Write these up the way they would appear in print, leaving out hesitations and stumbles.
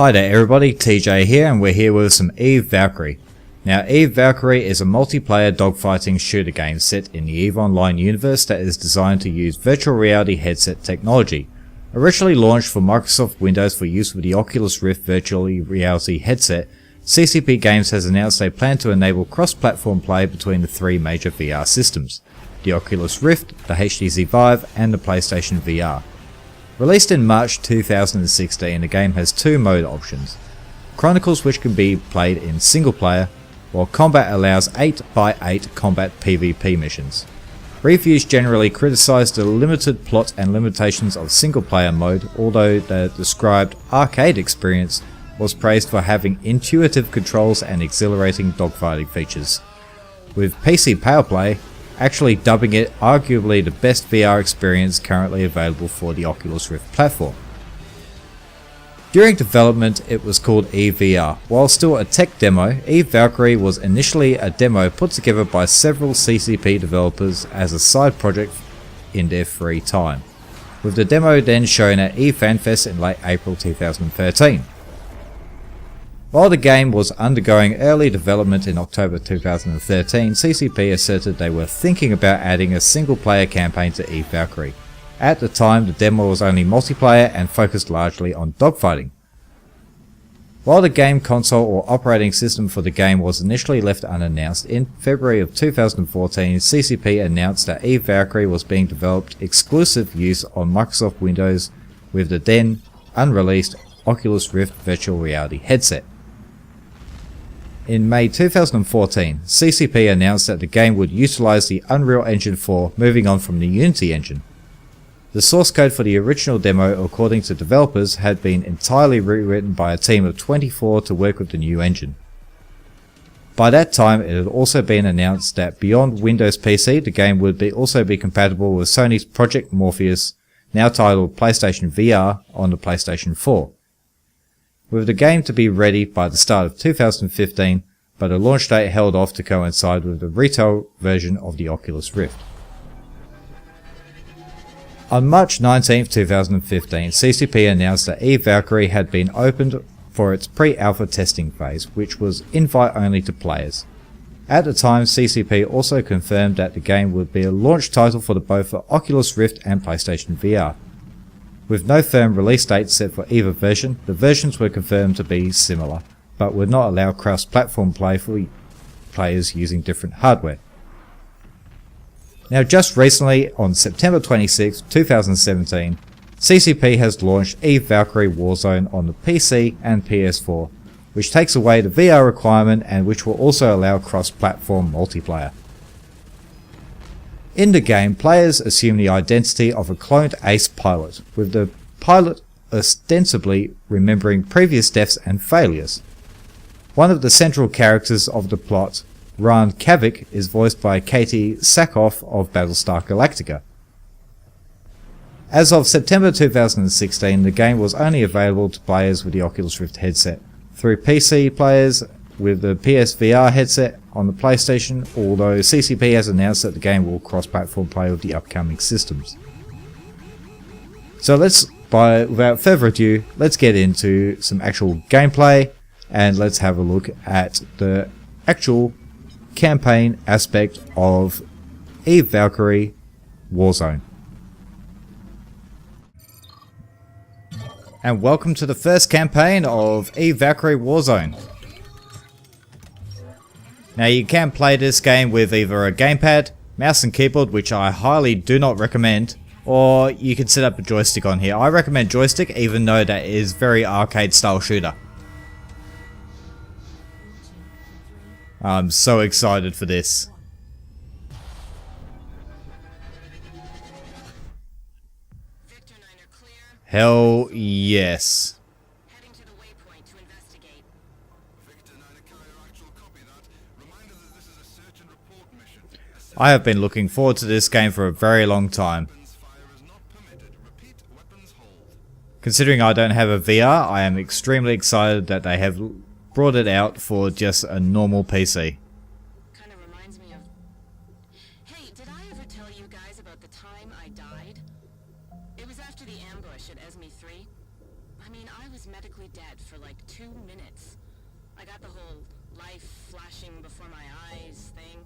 Hi there everybody, TJ here, and we're here with some EVE Valkyrie. Now EVE Valkyrie is a multiplayer dogfighting shooter game set in the EVE Online universe that is designed to use virtual reality headset technology. Originally launched for Microsoft Windows for use with the Oculus Rift virtual reality headset, CCP Games has announced they plan to enable cross-platform play between the three major VR systems: the Oculus Rift, the HTC Vive, and the PlayStation VR. Released in March 2016, the game has two mode options: Chronicles, which can be played in single player, while Combat allows 8x8 combat PvP missions. Reviews generally criticise the limited plot and limitations of single player mode, although the described arcade experience was praised for having intuitive controls and exhilarating dogfighting features, with PC Power Play actually dubbing it arguably the best VR experience currently available for the Oculus Rift platform. During development it was called EVR. While still a tech demo, EVE Valkyrie was initially a demo put together by several CCP developers as a side project in their free time, with the demo then shown at EVE FanFest in late April 2013. While the game was undergoing early development in October 2013, CCP asserted they were thinking about adding a single player campaign to EVE Valkyrie. At the time, the demo was only multiplayer and focused largely on dogfighting. While the game console or operating system for the game was initially left unannounced, in February of 2014 CCP announced that EVE Valkyrie was being developed exclusive use on Microsoft Windows with the then unreleased Oculus Rift virtual reality headset. In May 2014, CCP announced that the game would utilise the Unreal Engine 4, moving on from the Unity engine. The source code for the original demo, according to developers, had been entirely rewritten by a team of 24 to work with the new engine. By that time, it had also been announced that beyond Windows PC, the game would also be compatible with Sony's Project Morpheus, now titled PlayStation VR, on the PlayStation 4. With the game to be ready by the start of 2015, but a launch date held off to coincide with the retail version of the Oculus Rift. On March 19, 2015, CCP announced that EVE Valkyrie had been opened for its pre-alpha testing phase, which was invite only to players. At the time, CCP also confirmed that the game would be a launch title for both the Oculus Rift and PlayStation VR. With no firm release date set for either version, the versions were confirmed to be similar, but would not allow cross-platform play for players using different hardware. Now just recently, on September 26, 2017, CCP has launched EVE Valkyrie Warzone on the PC and PS4, which takes away the VR requirement and which will also allow cross-platform multiplayer. In the game, players assume the identity of a cloned ace pilot, with the pilot ostensibly remembering previous deaths and failures. One of the central characters of the plot, Ran Kavik, is voiced by Katie Sackhoff of Battlestar Galactica. As of September 2016, the game was only available to players with the Oculus Rift headset, through PC players with the PSVR headset on the PlayStation, although CCP has announced that the game will cross-platform play with the upcoming systems. So without further ado, let's get into some actual gameplay and let's have a look at the actual campaign aspect of EVE Valkyrie Warzone. And welcome to the first campaign of EVE Valkyrie Warzone. Now you can play this game with either a gamepad, mouse and keyboard, which I highly do not recommend, or you can set up a joystick on here. I recommend joystick, even though that is very arcade style shooter. I'm so excited for this. Hell yes. I have been looking forward to this game for a very long time. Considering I don't have a VR, I am extremely excited that they have brought it out for just a normal PC. Kind of reminds me of... Hey, did I ever tell you guys about the time I died? It was after the ambush at Esme 3. I mean, I was was medically dead for like 2 minutes. I got the whole life flashing before my eyes thing.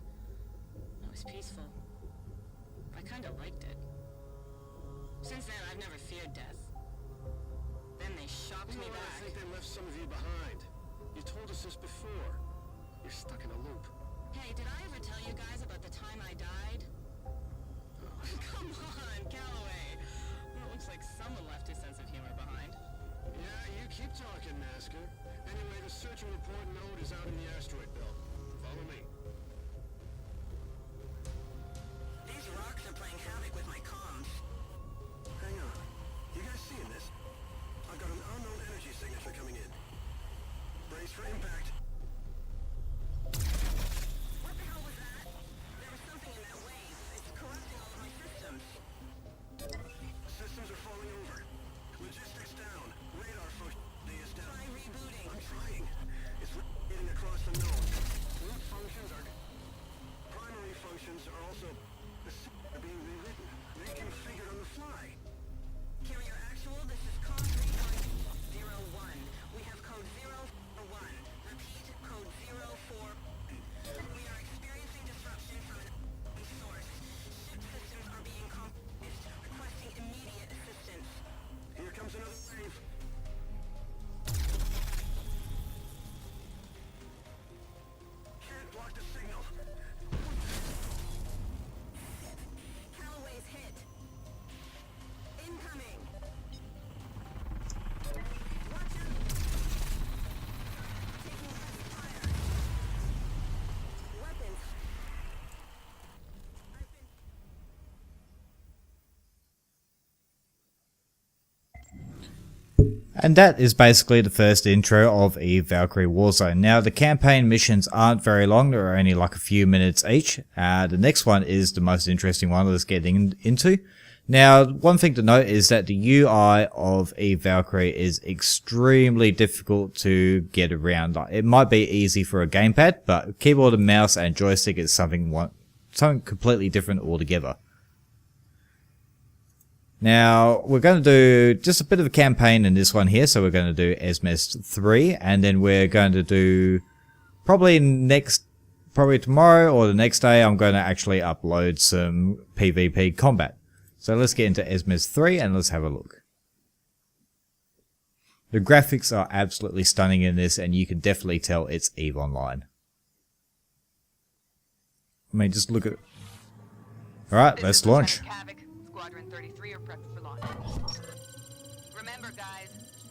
It was peaceful. I kinda liked it. Since then, I've never feared death. Then they shocked me back. I think they left some of you behind. You told us this before. You're stuck in a loop. Hey, did I ever tell you guys about the time I died? Come on, Calloway. Well, it looks like someone left his sense of humor behind. Yeah, you keep talking, Masker. Anyway, the search and report node is out in the asteroid belt. Follow me. These rocks are playing havoc with my comms. Hang on. You guys seeing this? I've got an unknown energy signature coming in. Brace for impact. What the hell was that? There was something in that wave. It's corrupting all of my systems. Systems are falling over. Logistics down. Radar function is down. Try rebooting. I'm trying. It's getting across the node. Root functions are... Primary functions are also... are being rewritten. Reconfigured on the fly. Carrier Actual, this is code 3.01. We have code 041. Repeat, code 04. We are experiencing disruption from an unknown source. Ship systems are being compromised, requesting immediate assistance. Here comes another wave. Can't block the signal. Calloway's hit. Incoming. Watch out. Taking heavy fire. Weapons. I've been... And that is basically the first intro of Valkyrie Warzone. Now, the campaign missions aren't very long, they're only like a few minutes each. The next one is the most interesting one let's get into. Now, one thing to note is that the UI of Valkyrie is extremely difficult to get around. It might be easy for a gamepad, but keyboard and mouse and joystick is something completely different altogether. Now, we're going to do just a bit of a campaign in this one here, so we're going to do SMS 3, and then we're going to do probably tomorrow or the next day, I'm going to actually upload some PvP combat. So let's get into SMS 3 and let's have a look. The graphics are absolutely stunning in this, and you can definitely tell it's EVE Online. I mean, just look at it. Alright, let's launch. Squadron 33 are prepped for launch. Remember, guys,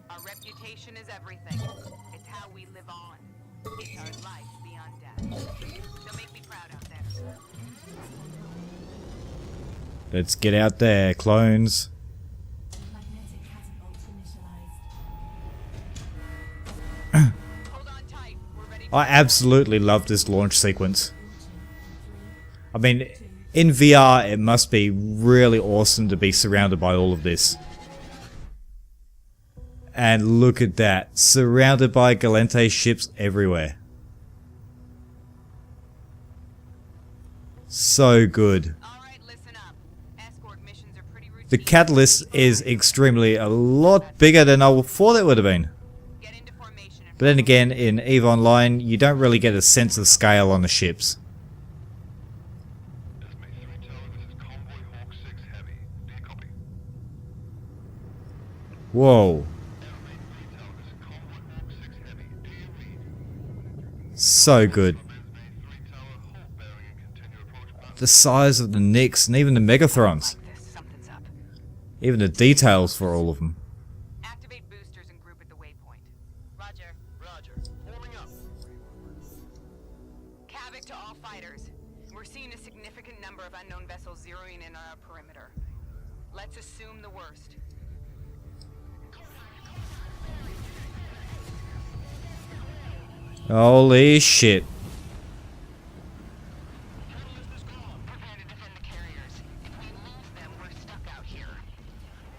our reputation is everything. It's how we live on. It's our life beyond death. So make me proud out there. Let's get out there, clones. Hold on tight. We're ready. I absolutely love this launch sequence. I mean, in VR, it must be really awesome to be surrounded by all of this. And look at that, surrounded by Galente ships everywhere. So good. All right, listen up. Escort missions are pretty routine. The catalyst is extremely a lot bigger than I thought it would have been. Get into formation and But then again, in EVE Online, you don't really get a sense of scale on the ships. Whoa. So good. The size of the Nyx and even the Megathrons. something's up. Even the details for all of them. Activate boosters and group at the waypoint. Roger. Roger. Warming up. Havoc to all fighters. We're seeing a significant number of unknown vessels zeroing in on our perimeter. Let's assume the worst. Holy shit.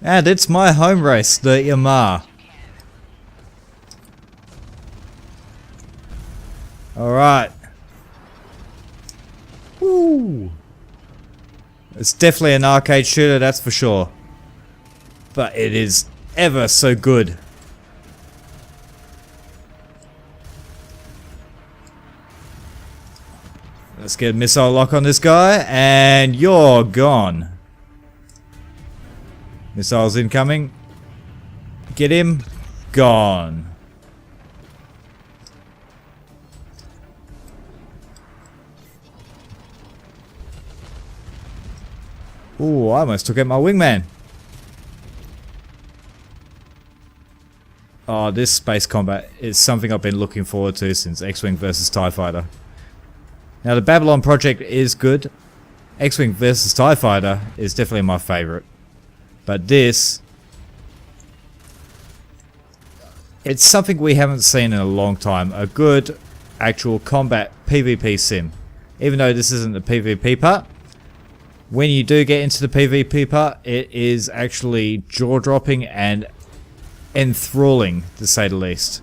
And it's my home race, the Yamaha. Alright. Woo! It's definitely an arcade shooter, that's for sure. But it is ever so good. Let's get a missile lock on this guy, and you're gone. Missiles incoming. Get him. Gone. Ooh, I almost took out my wingman. Oh, this space combat is something I've been looking forward to since X-Wing vs TIE Fighter. Now the Babylon project is good. X-Wing vs TIE Fighter is definitely my favourite. But this... it's something we haven't seen in a long time. A good actual combat PvP sim. Even though this isn't the PvP part. When you do get into the PvP part, it is actually jaw-dropping and enthralling, to say the least.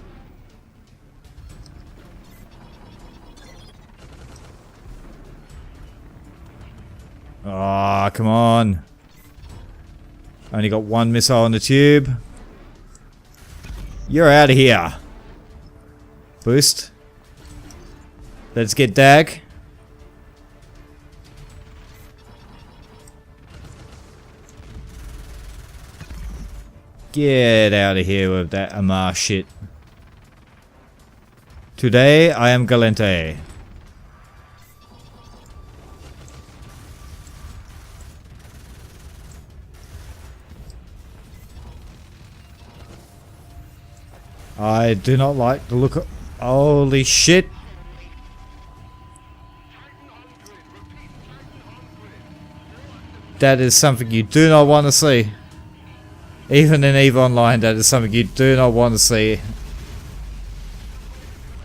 Ah, come on. Only got one missile in the tube. You're out of here. Boost. Let's get Dag. Get out of here with that Amar shit. Today I am Galente. I do not like the look of... holy shit. That is something you do not want to see. Even in EVE Online, that is something you do not want to see.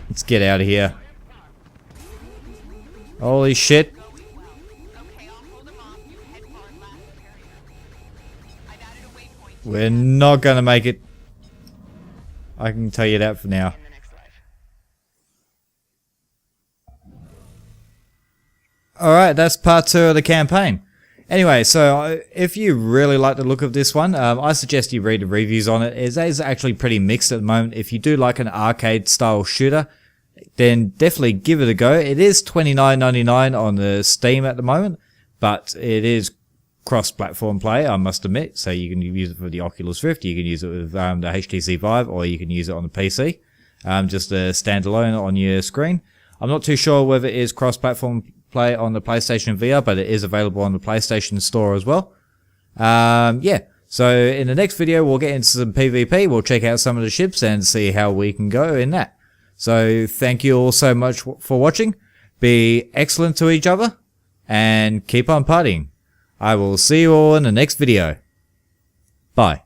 Let's get out of here. Holy shit. Okay, I'll hold him off. You head forward last period. I've added a waypoint We're not gonna make it. I can tell you that for now. in the next life. Alright, that's part 2 of the campaign. Anyway, so if you really like the look of this one, I suggest you read the reviews on it. It is actually pretty mixed at the moment. If you do like an arcade style shooter, then definitely give it a go. It is $29.99 on the Steam at the moment, but it is cross-platform play, I must admit. So you can use it for the Oculus Rift, you can use it with the HTC Vive, or you can use it on the PC, just a standalone on your screen. I'm not too sure whether it is cross-platform play on the PlayStation VR, but it is available on the PlayStation Store as well. Yeah, so in the next video we'll get into some PvP, we'll check out some of the ships and see how we can go in that. So thank you all so much for watching, be excellent to each other, and keep on partying. I will see you all in the next video. Bye.